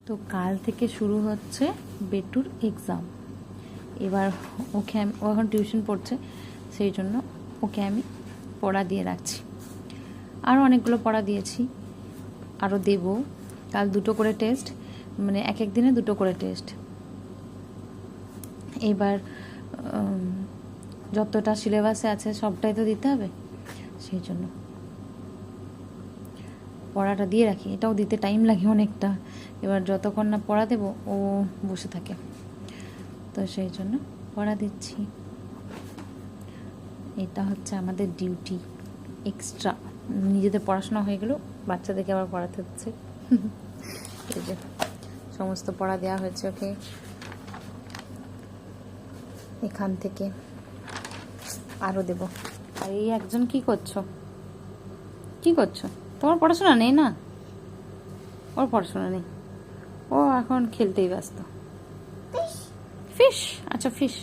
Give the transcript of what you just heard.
তো কাল থেকে শুরু হচ্ছে বেটুর এক্সাম। এবার ওকে ও এখন টিউশন পড়ছে, সেই জন্য ওকে আমি পড়া দিয়ে রাখছি। আরও অনেকগুলো পড়া দিয়েছি, আরও দেব। কাল 2টো করে টেস্ট, মানে এক এক দিনে 2টো করে টেস্ট। এবার যতটা সিলেবাসে আছে সবটাই তো দিতে হবে, সেই জন্য পড়াটা দিয়ে রাখি। এটাও দিতে টাইম লাগে অনেকটা, এবার যতক্ষণ না পড়া দেবো ও বসে থাকে, তো সেই জন্য পড়া দিচ্ছি। এটা হচ্ছে আমাদের ডিউটি এক্সট্রা। নিজেদের পড়াশোনা হয়ে গেলেও বাচ্চাদেরকে আবার পড়াতে হচ্ছে। এই যে সমস্ত পড়া দেওয়া হয়েছে ওকে, এখান থেকে আরও দেব। আর এই একজন কি করছো, কি করছো? তোমার পড়াশোনা নেই না? ওর পড়াশোনা নেই, ও এখন খেলতেই ব্যস্ত। ফিশ, আচ্ছা ফিশ।